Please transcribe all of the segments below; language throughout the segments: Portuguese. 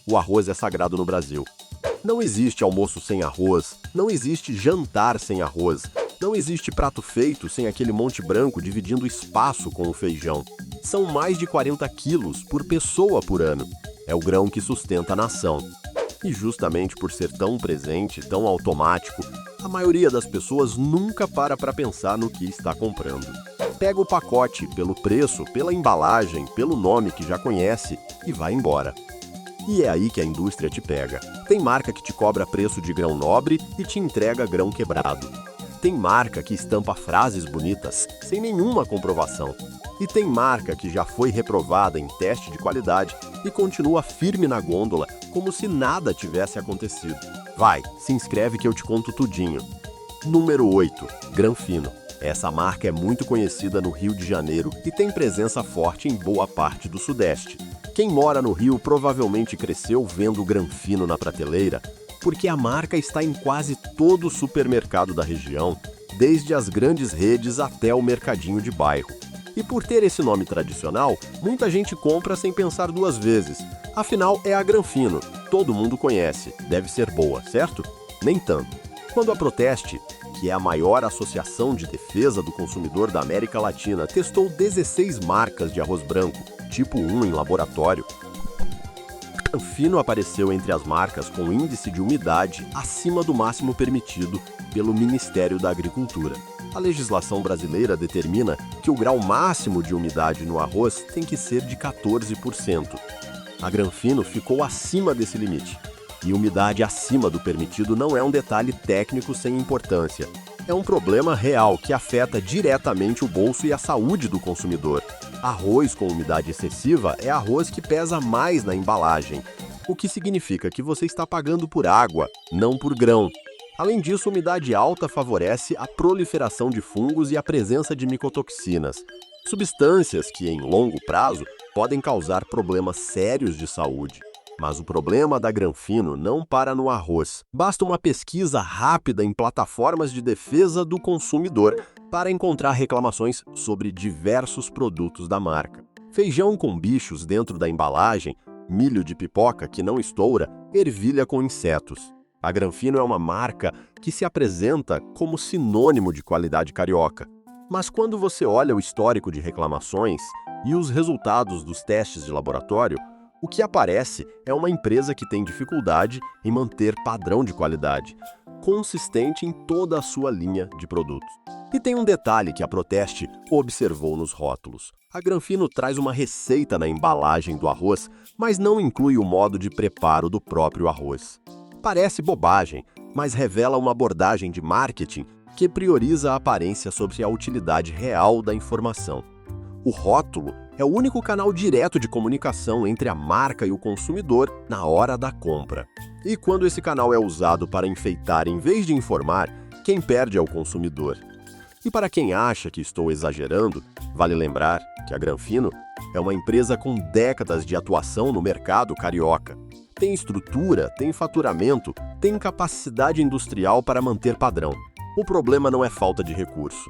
o arroz é sagrado no Brasil. Não existe almoço sem arroz, não existe jantar sem arroz, não existe prato feito sem aquele monte branco dividindo espaço com o feijão. São mais de 40 quilos por pessoa por ano. É o grão que sustenta a nação. E justamente por ser tão presente, tão automático, a maioria das pessoas nunca para pensar no que está comprando. Pega o pacote pelo preço, pela embalagem, pelo nome que já conhece e vai embora. E é aí que a indústria te pega. Tem marca que te cobra preço de grão nobre e te entrega grão quebrado. Tem marca que estampa frases bonitas, sem nenhuma comprovação. E tem marca que já foi reprovada em teste de qualidade e continua firme na gôndola, como se nada tivesse acontecido. Vai, se inscreve que eu te conto tudinho. Número 8. Granfino. Essa marca é muito conhecida no Rio de Janeiro e tem presença forte em boa parte do Sudeste. Quem mora no Rio provavelmente cresceu vendo Granfino na prateleira, porque a marca está em quase todo o supermercado da região, desde as grandes redes até o mercadinho de bairro. E por ter esse nome tradicional, muita gente compra sem pensar duas vezes. Afinal, é a Granfino, todo mundo conhece, deve ser boa, certo? Nem tanto. Quando a Proteste, que é a maior associação de defesa do consumidor da América Latina, testou 16 marcas de arroz branco, tipo 1 em laboratório, Granfino apareceu entre as marcas com índice de umidade acima do máximo permitido pelo Ministério da Agricultura. A legislação brasileira determina que o grau máximo de umidade no arroz tem que ser de 14%. A Granfino ficou acima desse limite. E umidade acima do permitido não é um detalhe técnico sem importância. É um problema real que afeta diretamente o bolso e a saúde do consumidor. Arroz com umidade excessiva é arroz que pesa mais na embalagem, o que significa que você está pagando por água, não por grão. Além disso, umidade alta favorece a proliferação de fungos e a presença de micotoxinas, substâncias que, em longo prazo, podem causar problemas sérios de saúde. Mas o problema da Granfino não para no arroz. Basta uma pesquisa rápida em plataformas de defesa do consumidor para encontrar reclamações sobre diversos produtos da marca. Feijão com bichos dentro da embalagem, milho de pipoca que não estoura, ervilha com insetos. A Granfino é uma marca que se apresenta como sinônimo de qualidade carioca. Mas quando você olha o histórico de reclamações e os resultados dos testes de laboratório, o que aparece é uma empresa que tem dificuldade em manter padrão de qualidade, consistente em toda a sua linha de produtos. E tem um detalhe que a Proteste observou nos rótulos. A Granfino traz uma receita na embalagem do arroz, mas não inclui o modo de preparo do próprio arroz. Parece bobagem, mas revela uma abordagem de marketing que prioriza a aparência sobre a utilidade real da informação. O rótulo é o único canal direto de comunicação entre a marca e o consumidor na hora da compra. E quando esse canal é usado para enfeitar em vez de informar, quem perde é o consumidor. E para quem acha que estou exagerando, vale lembrar que a Granfino é uma empresa com décadas de atuação no mercado carioca. Tem estrutura, tem faturamento, tem capacidade industrial para manter padrão. O problema não é falta de recurso,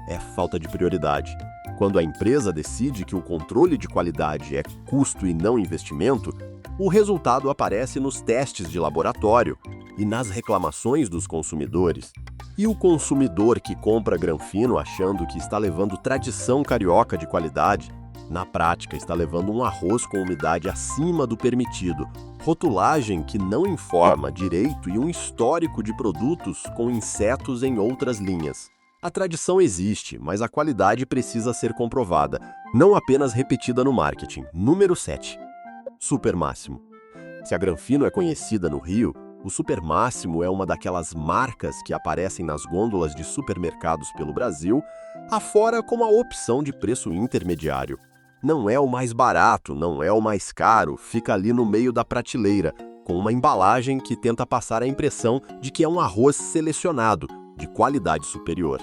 é falta de prioridade. Quando a empresa decide que o controle de qualidade é custo e não investimento, o resultado aparece nos testes de laboratório e nas reclamações dos consumidores. E o consumidor que compra Granfino achando que está levando tradição carioca de qualidade, na prática está levando um arroz com umidade acima do permitido, rotulagem que não informa direito e um histórico de produtos com insetos em outras linhas. A tradição existe, mas a qualidade precisa ser comprovada, não apenas repetida no marketing. Número 7. Supermáximo. Se a Granfino é conhecida no Rio, o Supermáximo é uma daquelas marcas que aparecem nas gôndolas de supermercados pelo Brasil, afora como a opção de preço intermediário. Não é o mais barato, não é o mais caro, fica ali no meio da prateleira, com uma embalagem que tenta passar a impressão de que é um arroz selecionado, de qualidade superior.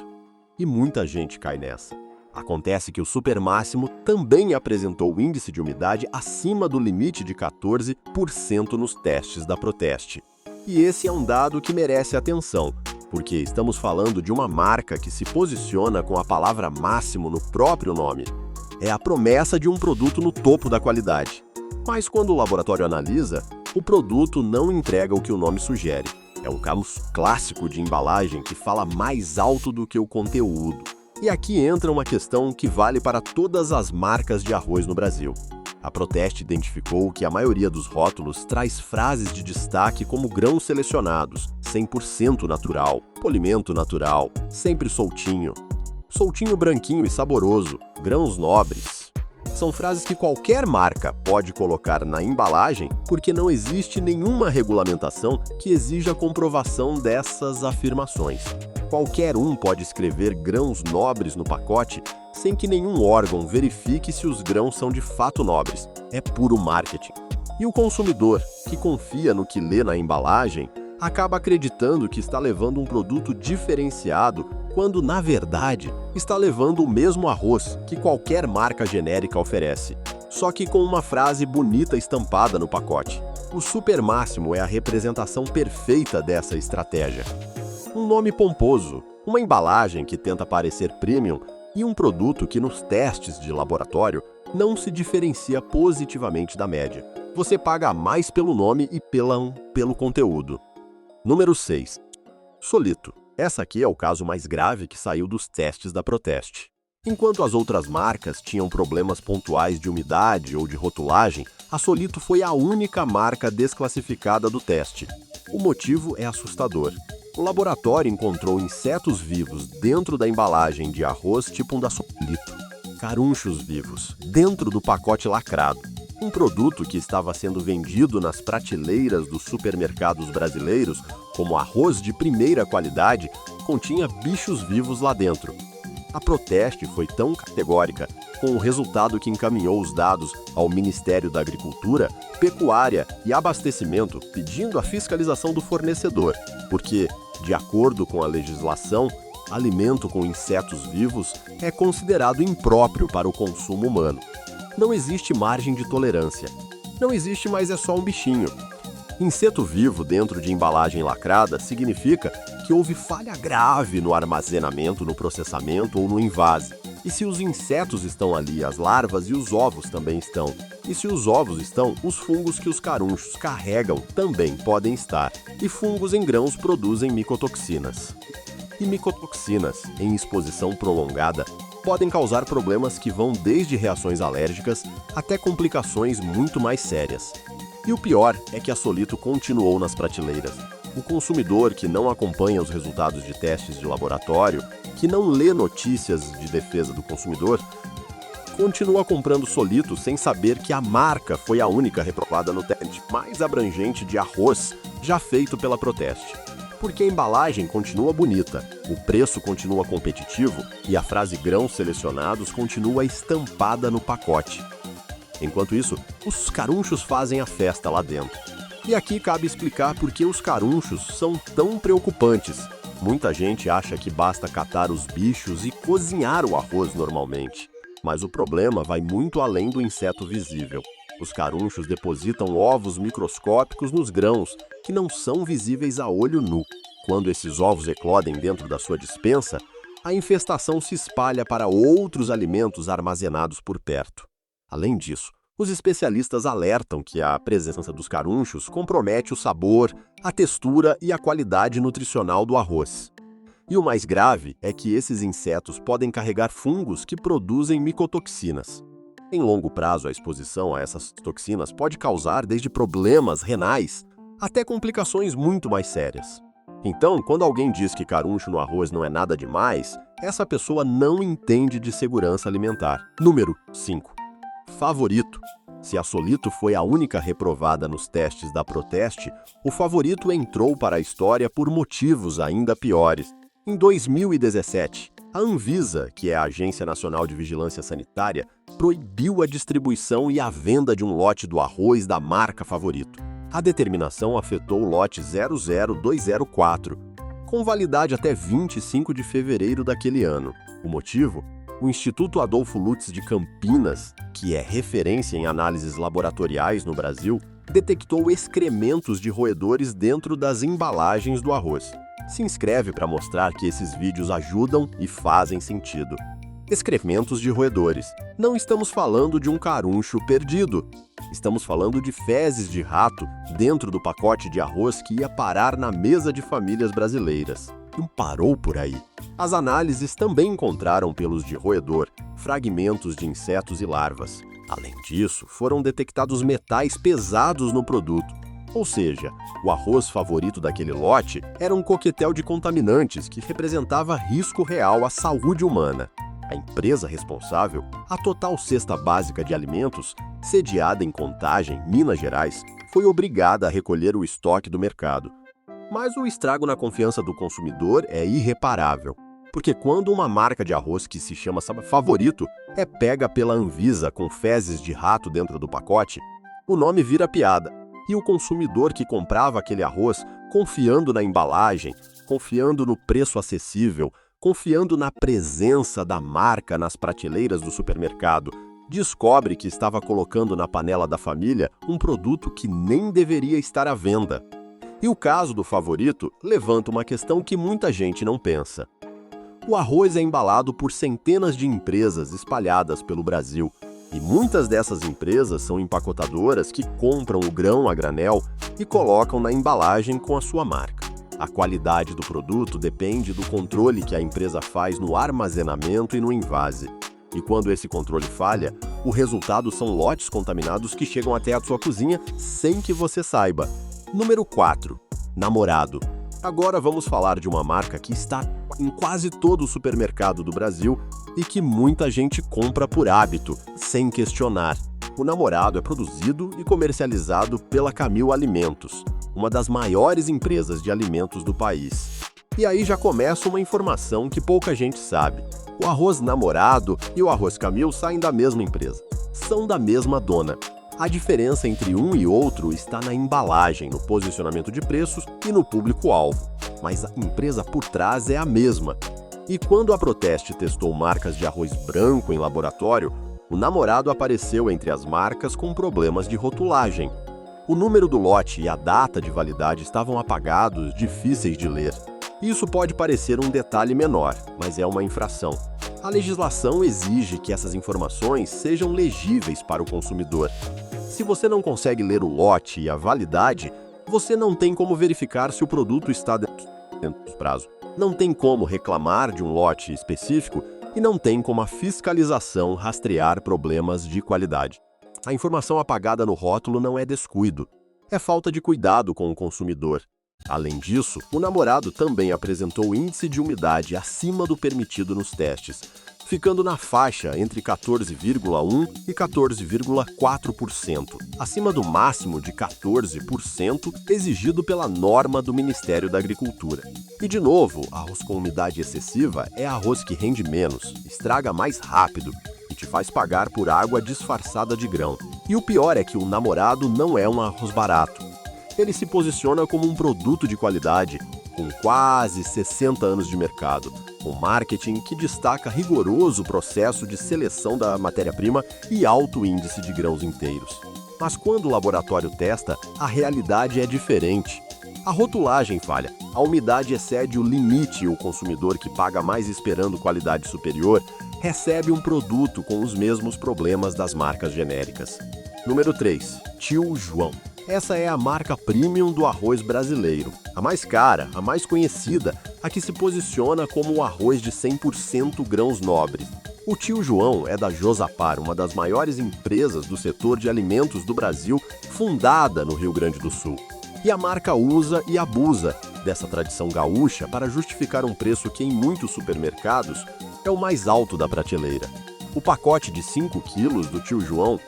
E muita gente cai nessa. Acontece que o Supermáximo também apresentou índice de umidade acima do limite de 14% nos testes da Proteste. E esse é um dado que merece atenção, porque estamos falando de uma marca que se posiciona com a palavra máximo no próprio nome. É a promessa de um produto no topo da qualidade. Mas quando o laboratório analisa, O produto não entrega o que o nome sugere. É um caso clássico de embalagem que fala mais alto do que o conteúdo. E aqui entra uma questão que vale para todas as marcas de arroz no Brasil. A Proteste identificou que a maioria dos rótulos traz frases de destaque como grãos selecionados, 100% natural, polimento natural, sempre soltinho, soltinho branquinho e saboroso, grãos nobres. São frases que qualquer marca pode colocar na embalagem porque não existe nenhuma regulamentação que exija a comprovação dessas afirmações. Qualquer um pode escrever grãos nobres no pacote sem que nenhum órgão verifique se os grãos são de fato nobres. É puro marketing. E o consumidor, que confia no que lê na embalagem, acaba acreditando que está levando um produto diferenciado quando, na verdade, está levando o mesmo arroz que qualquer marca genérica oferece, só que com uma frase bonita estampada no pacote. O Super Máximo é a representação perfeita dessa estratégia. Um nome pomposo, uma embalagem que tenta parecer premium e um produto que nos testes de laboratório não se diferencia positivamente da média. Você paga mais pelo nome e pelo conteúdo. Número 6. Solito. Essa aqui é o caso mais grave que saiu dos testes da Proteste. Enquanto as outras marcas tinham problemas pontuais de umidade ou de rotulagem, a Solito foi a única marca desclassificada do teste. O motivo é assustador. O laboratório encontrou insetos vivos dentro da embalagem de arroz tipo um da Solito. Carunchos vivos, dentro do pacote lacrado. Um produto que estava sendo vendido nas prateleiras dos supermercados brasileiros como arroz de primeira qualidade, continha bichos vivos lá dentro. A Proteste foi tão categórica, com o resultado que encaminhou os dados ao Ministério da Agricultura, Pecuária e Abastecimento, pedindo a fiscalização do fornecedor, porque, de acordo com a legislação, alimento com insetos vivos é considerado impróprio para o consumo humano. Não existe margem de tolerância. Não existe, mas é só um bichinho. Inseto vivo dentro de embalagem lacrada significa que houve falha grave no armazenamento, no processamento ou no envase. E se os insetos estão ali, as larvas e os ovos também estão. E se os ovos estão, os fungos que os carunchos carregam também podem estar. E fungos em grãos produzem micotoxinas. E micotoxinas, em exposição prolongada, podem causar problemas que vão desde reações alérgicas até complicações muito mais sérias. E o pior é que a Solito continuou nas prateleiras. O consumidor que não acompanha os resultados de testes de laboratório, que não lê notícias de defesa do consumidor, continua comprando Solito sem saber que a marca foi a única reprovada no teste mais abrangente de arroz já feito pela Proteste. Porque a embalagem continua bonita, o preço continua competitivo e a frase grãos selecionados continua estampada no pacote. Enquanto isso, os carunchos fazem a festa lá dentro. E aqui cabe explicar por que os carunchos são tão preocupantes. Muita gente acha que basta catar os bichos e cozinhar o arroz normalmente. Mas o problema vai muito além do inseto visível. Os carunchos depositam ovos microscópicos nos grãos, que não são visíveis a olho nu. Quando esses ovos eclodem dentro da sua despensa, a infestação se espalha para outros alimentos armazenados por perto. Além disso, os especialistas alertam que a presença dos carunchos compromete o sabor, a textura e a qualidade nutricional do arroz. E o mais grave é que esses insetos podem carregar fungos que produzem micotoxinas. Em longo prazo, a exposição a essas toxinas pode causar desde problemas renais até complicações muito mais sérias. Então, quando alguém diz que caruncho no arroz não é nada demais, essa pessoa não entende de segurança alimentar. Número 5. Favorito. Se a Solito foi a única reprovada nos testes da Proteste, o Favorito entrou para a história por motivos ainda piores. Em 2017, a Anvisa, que é a Agência Nacional de Vigilância Sanitária, proibiu a distribuição e a venda de um lote do arroz da marca Favorito. A determinação afetou o lote 00204, com validade até 25 de fevereiro daquele ano. O motivo? O Instituto Adolfo Lutz de Campinas, que é referência em análises laboratoriais no Brasil, detectou excrementos de roedores dentro das embalagens do arroz. Se inscreve para mostrar que esses vídeos ajudam e fazem sentido. Excrementos de roedores. Não estamos falando de um caruncho perdido. Estamos falando de fezes de rato dentro do pacote de arroz que ia parar na mesa de famílias brasileiras. Não parou por aí. As análises também encontraram pelos de roedor, fragmentos de insetos e larvas. Além disso, foram detectados metais pesados no produto. Ou seja, o arroz favorito daquele lote era um coquetel de contaminantes que representava risco real à saúde humana. A empresa responsável, a Total Cesta Básica de Alimentos, sediada em Contagem, Minas Gerais, foi obrigada a recolher o estoque do mercado. Mas o estrago na confiança do consumidor é irreparável, porque quando uma marca de arroz que se chama Favorito é pega pela Anvisa com fezes de rato dentro do pacote, o nome vira piada. E o consumidor que comprava aquele arroz, confiando na embalagem, confiando no preço acessível, confiando na presença da marca nas prateleiras do supermercado, descobre que estava colocando na panela da família um produto que nem deveria estar à venda. E o caso do Favorito levanta uma questão que muita gente não pensa. O arroz é embalado por centenas de empresas espalhadas pelo Brasil, e muitas dessas empresas são empacotadoras que compram o grão a granel e colocam na embalagem com a sua marca. A qualidade do produto depende do controle que a empresa faz no armazenamento e no envase. E quando esse controle falha, o resultado são lotes contaminados que chegam até a sua cozinha sem que você saiba. Número 4. Namorado. Agora vamos falar de uma marca que está em quase todo o supermercado do Brasil e que muita gente compra por hábito, sem questionar. O Namorado é produzido e comercializado pela Camil Alimentos, uma das maiores empresas de alimentos do país. E aí já começa uma informação que pouca gente sabe. O arroz Namorado e o arroz Camil saem da mesma empresa. São da mesma dona. A diferença entre um e outro está na embalagem, no posicionamento de preços e no público-alvo. Mas a empresa por trás é a mesma. E quando a Proteste testou marcas de arroz branco em laboratório, o Namorado apareceu entre as marcas com problemas de rotulagem. O número do lote e a data de validade estavam apagados, difíceis de ler. Isso pode parecer um detalhe menor, mas é uma infração. A legislação exige que essas informações sejam legíveis para o consumidor. Se você não consegue ler o lote e a validade, você não tem como verificar se o produto está dentro do prazo. Não tem como reclamar de um lote específico e não tem como a fiscalização rastrear problemas de qualidade. A informação apagada no rótulo não é descuido, é falta de cuidado com o consumidor. Além disso, o Namorado também apresentou índice de umidade acima do permitido nos testes, ficando na faixa entre 14,1% e 14,4%, acima do máximo de 14% exigido pela norma do Ministério da Agricultura. E de novo, arroz com umidade excessiva é arroz que rende menos, estraga mais rápido e te faz pagar por água disfarçada de grão. E o pior é que o Namorado não é um arroz barato. Ele se posiciona como um produto de qualidade, com quase 60 anos de mercado, com marketing que destaca rigoroso processo de seleção da matéria-prima e alto índice de grãos inteiros. Mas quando o laboratório testa, a realidade é diferente. A rotulagem falha, a umidade excede o limite e o consumidor que paga mais esperando qualidade superior recebe um produto com os mesmos problemas das marcas genéricas. Número 3. Tio João. Essa é a marca premium do arroz brasileiro. A mais cara, a mais conhecida, a que se posiciona como o arroz de 100% grãos nobres. O Tio João é da Josapar, uma das maiores empresas do setor de alimentos do Brasil, fundada no Rio Grande do Sul. E a marca usa e abusa dessa tradição gaúcha para justificar um preço que em muitos supermercados é o mais alto da prateleira. O pacote de 5 quilos do Tio João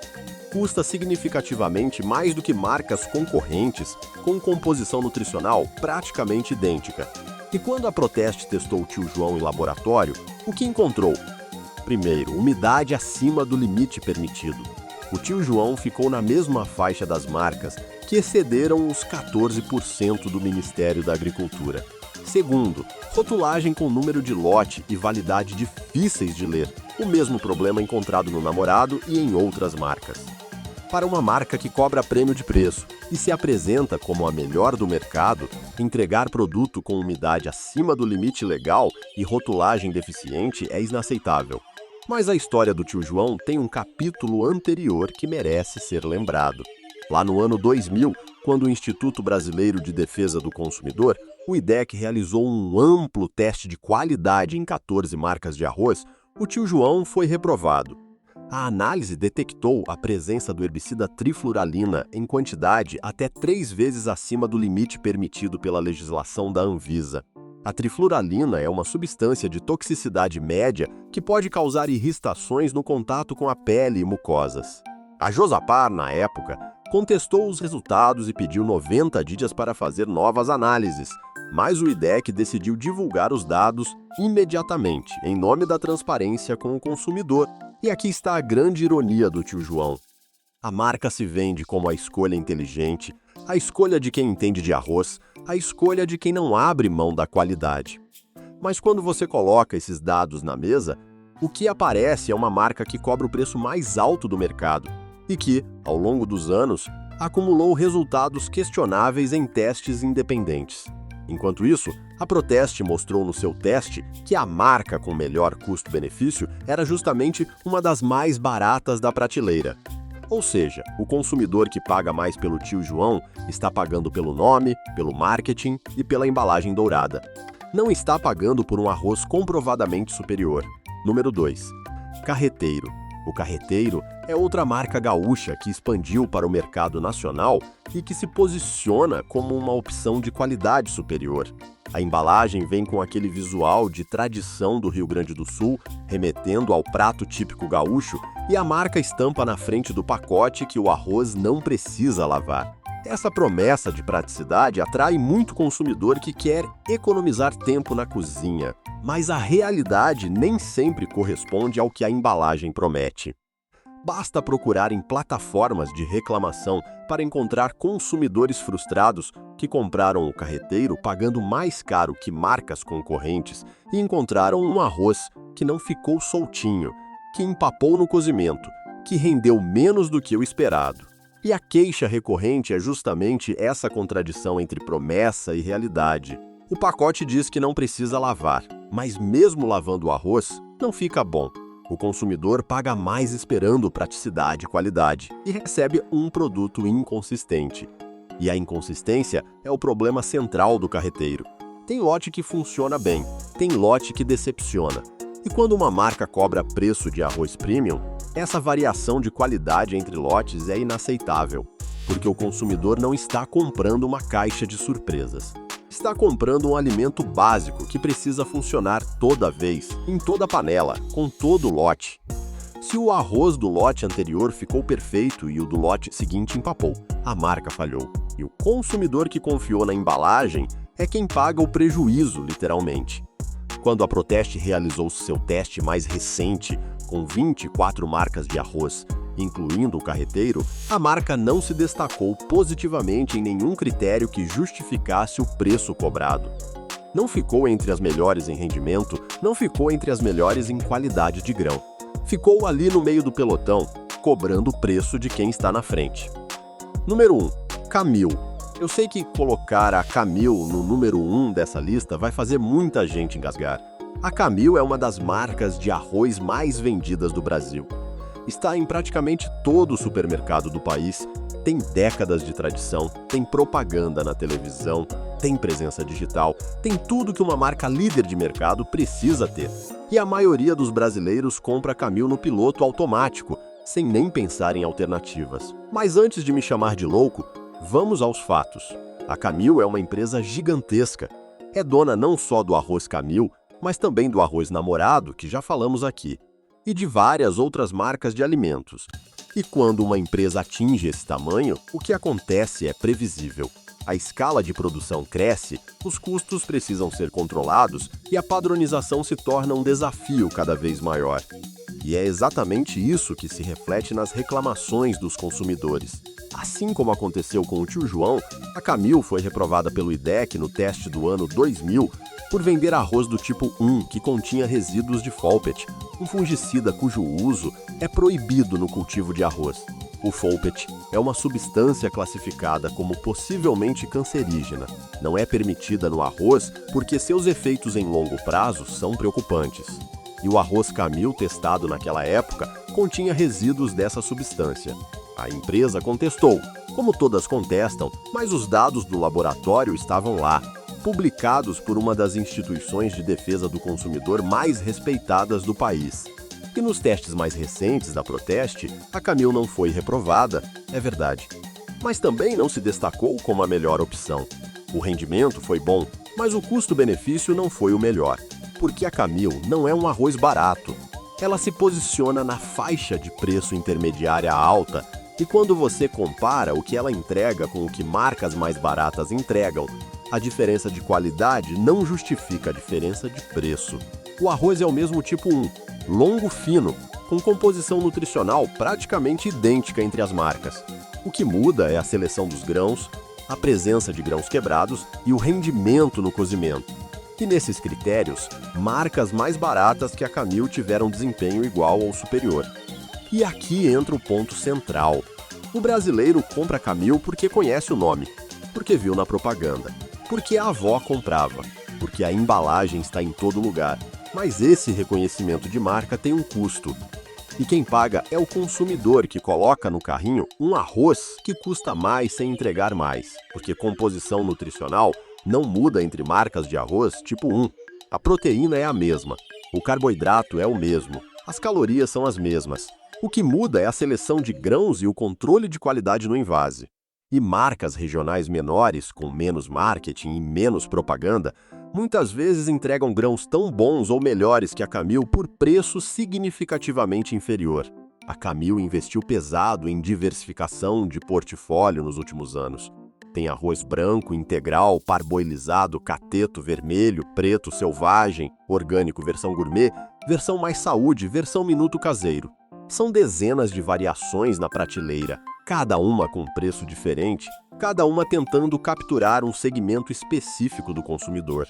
custa significativamente mais do que marcas concorrentes com composição nutricional praticamente idêntica. E quando a Proteste testou o Tio João em laboratório, o que encontrou? Primeiro, umidade acima do limite permitido. O Tio João ficou na mesma faixa das marcas que excederam os 14% do Ministério da Agricultura. Segundo, rotulagem com número de lote e validade difíceis de ler, o mesmo problema encontrado no Namorado e em outras marcas. Para uma marca que cobra prêmio de preço e se apresenta como a melhor do mercado, entregar produto com umidade acima do limite legal e rotulagem deficiente é inaceitável. Mas a história do tio João tem um capítulo anterior que merece ser lembrado. Lá no ano 2000, quando o Instituto Brasileiro de Defesa do Consumidor, o IDEC, realizou um amplo teste de qualidade em 14 marcas de arroz, o tio João foi reprovado. A análise detectou a presença do herbicida trifluralina em quantidade até 3 vezes acima do limite permitido pela legislação da Anvisa. A trifluralina é uma substância de toxicidade média que pode causar irritações no contato com a pele e mucosas. A Josapar, na época, contestou os resultados e pediu 90 dias para fazer novas análises, mas o IDEC decidiu divulgar os dados imediatamente, em nome da transparência com o consumidor. E aqui está a grande ironia do tio João. A marca se vende como a escolha inteligente, a escolha de quem entende de arroz, a escolha de quem não abre mão da qualidade. Mas quando você coloca esses dados na mesa, o que aparece é uma marca que cobra o preço mais alto do mercado e que, ao longo dos anos, acumulou resultados questionáveis em testes independentes. Enquanto isso, a Proteste mostrou no seu teste que a marca com melhor custo-benefício era justamente uma das mais baratas da prateleira. Ou seja, o consumidor que paga mais pelo tio João está pagando pelo nome, pelo marketing e pela embalagem dourada. Não está pagando por um arroz comprovadamente superior. Número 2. Carreteiro. O Carreteiro é outra marca gaúcha que expandiu para o mercado nacional e que se posiciona como uma opção de qualidade superior. A embalagem vem com aquele visual de tradição do Rio Grande do Sul, remetendo ao prato típico gaúcho, e a marca estampa na frente do pacote que o arroz não precisa lavar. Essa promessa de praticidade atrai muito consumidor que quer economizar tempo na cozinha, mas a realidade nem sempre corresponde ao que a embalagem promete. Basta procurar em plataformas de reclamação para encontrar consumidores frustrados que compraram o Carreteiro pagando mais caro que marcas concorrentes e encontraram um arroz que não ficou soltinho, que empapou no cozimento, que rendeu menos do que o esperado. E a queixa recorrente é justamente essa contradição entre promessa e realidade. O pacote diz que não precisa lavar, mas mesmo lavando o arroz, não fica bom. O consumidor paga mais esperando praticidade e qualidade e recebe um produto inconsistente. E a inconsistência é o problema central do Carreteiro. Tem lote que funciona bem, tem lote que decepciona. E quando uma marca cobra preço de arroz premium, essa variação de qualidade entre lotes é inaceitável, porque o consumidor não está comprando uma caixa de surpresas. Está comprando um alimento básico que precisa funcionar toda vez, em toda panela, com todo o lote. Se o arroz do lote anterior ficou perfeito e o do lote seguinte empapou, a marca falhou. E o consumidor que confiou na embalagem é quem paga o prejuízo, literalmente. Quando a Proteste realizou seu teste mais recente, com 24 marcas de arroz, incluindo o Carreteiro, a marca não se destacou positivamente em nenhum critério que justificasse o preço cobrado. Não ficou entre as melhores em rendimento, não ficou entre as melhores em qualidade de grão. Ficou ali no meio do pelotão, cobrando o preço de quem está na frente. Número 1. Camil. Eu sei que colocar a Camil no número 1 dessa lista vai fazer muita gente engasgar. A Camil é uma das marcas de arroz mais vendidas do Brasil. Está em praticamente todo o supermercado do país, tem décadas de tradição, tem propaganda na televisão, tem presença digital, tem tudo que uma marca líder de mercado precisa ter. E a maioria dos brasileiros compra Camil no piloto automático, sem nem pensar em alternativas. Mas antes de me chamar de louco, vamos aos fatos. A Camil é uma empresa gigantesca. É dona não só do arroz Camil, mas também do arroz Namorado, que já falamos aqui, e de várias outras marcas de alimentos. E quando uma empresa atinge esse tamanho, o que acontece é previsível. A escala de produção cresce, os custos precisam ser controlados e a padronização se torna um desafio cada vez maior. E é exatamente isso que se reflete nas reclamações dos consumidores. Assim como aconteceu com o tio João, a Camil foi reprovada pelo IDEC no teste do ano 2000 por vender arroz do tipo 1 que continha resíduos de Folpet, um fungicida cujo uso é proibido no cultivo de arroz. O Folpet é uma substância classificada como possivelmente cancerígena. Não é permitida no arroz porque seus efeitos em longo prazo são preocupantes. e o arroz Camil testado naquela época continha resíduos dessa substância. A empresa contestou, como todas contestam, mas os dados do laboratório estavam lá, publicados por uma das instituições de defesa do consumidor mais respeitadas do país. E nos testes mais recentes da Proteste, a Camil não foi reprovada, é verdade. Mas também não se destacou como a melhor opção. O rendimento foi bom, mas o custo-benefício não foi o melhor, porque a Camil não é um arroz barato. Ela se posiciona na faixa de preço intermediária alta, e quando você compara o que ela entrega com o que marcas mais baratas entregam, a diferença de qualidade não justifica a diferença de preço. O arroz é o mesmo tipo 1, longo fino, com composição nutricional praticamente idêntica entre as marcas. O que muda é a seleção dos grãos, a presença de grãos quebrados e o rendimento no cozimento. E nesses critérios, marcas mais baratas que a Camil tiveram desempenho igual ou superior. E aqui entra o ponto central. O brasileiro compra a Camil porque conhece o nome, porque viu na propaganda, porque a avó comprava, porque a embalagem está em todo lugar. Mas esse reconhecimento de marca tem um custo. E quem paga é o consumidor que coloca no carrinho um arroz que custa mais sem entregar mais, porque composição nutricional não muda entre marcas de arroz tipo 1. A proteína é a mesma, o carboidrato é o mesmo, as calorias são as mesmas. O que muda é a seleção de grãos e o controle de qualidade no envase. E marcas regionais menores, com menos marketing e menos propaganda, muitas vezes entregam grãos tão bons ou melhores que a Camil por preço significativamente inferior. A Camil investiu pesado em diversificação de portfólio nos últimos anos. Tem arroz branco, integral, parboilizado, cateto, vermelho, preto, selvagem, orgânico versão gourmet, versão mais saúde, versão minuto caseiro. São dezenas de variações na prateleira, cada uma com preço diferente, cada uma tentando capturar um segmento específico do consumidor.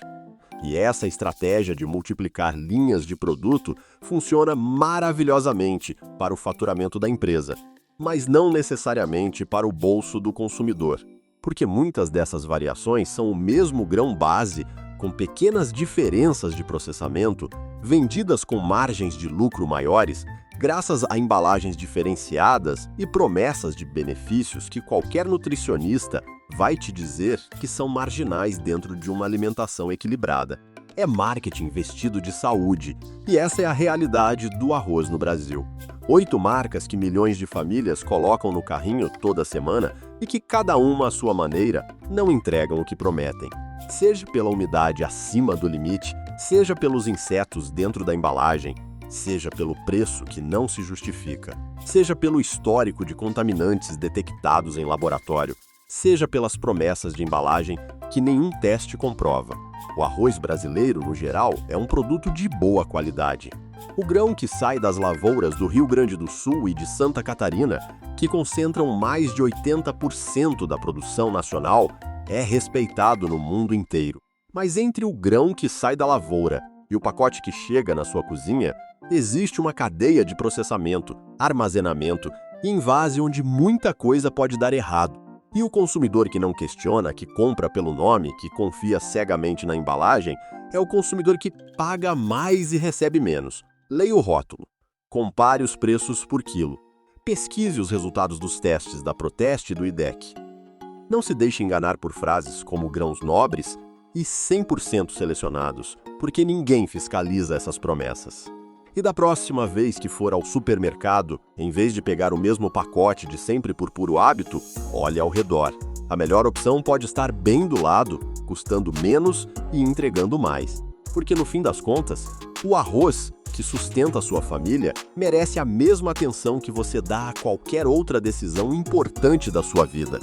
E essa estratégia de multiplicar linhas de produto funciona maravilhosamente para o faturamento da empresa, mas não necessariamente para o bolso do consumidor, porque muitas dessas variações são o mesmo grão base, com pequenas diferenças de processamento, vendidas com margens de lucro maiores, graças a embalagens diferenciadas e promessas de benefícios que qualquer nutricionista vai te dizer que são marginais dentro de uma alimentação equilibrada. É marketing vestido de saúde, e essa é a realidade do arroz no Brasil. 8 marcas que milhões de famílias colocam no carrinho toda semana e que cada uma à sua maneira não entregam o que prometem. Seja pela umidade acima do limite, seja pelos insetos dentro da embalagem, seja pelo preço que não se justifica, seja pelo histórico de contaminantes detectados em laboratório, seja pelas promessas de embalagem que nenhum teste comprova. O arroz brasileiro, no geral, é um produto de boa qualidade. O grão que sai das lavouras do Rio Grande do Sul e de Santa Catarina, que concentram mais de 80% da produção nacional, é respeitado no mundo inteiro. Mas entre o grão que sai da lavoura e o pacote que chega na sua cozinha, existe uma cadeia de processamento, armazenamento e envase onde muita coisa pode dar errado. E o consumidor que não questiona, que compra pelo nome, que confia cegamente na embalagem, é o consumidor que paga mais e recebe menos. Leia o rótulo. Compare os preços por quilo. Pesquise os resultados dos testes da Proteste e do IDEC. Não se deixe enganar por frases como grãos nobres e 100% selecionados, porque ninguém fiscaliza essas promessas. E da próxima vez que for ao supermercado, em vez de pegar o mesmo pacote de sempre por puro hábito, olhe ao redor. A melhor opção pode estar bem do lado, custando menos e entregando mais. Porque no fim das contas, o arroz que sustenta a sua família merece a mesma atenção que você dá a qualquer outra decisão importante da sua vida.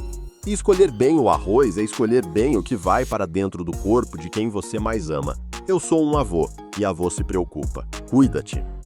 E escolher bem o arroz é escolher bem o que vai para dentro do corpo de quem você mais ama. Eu sou um avô, e avô se preocupa. Cuida-te.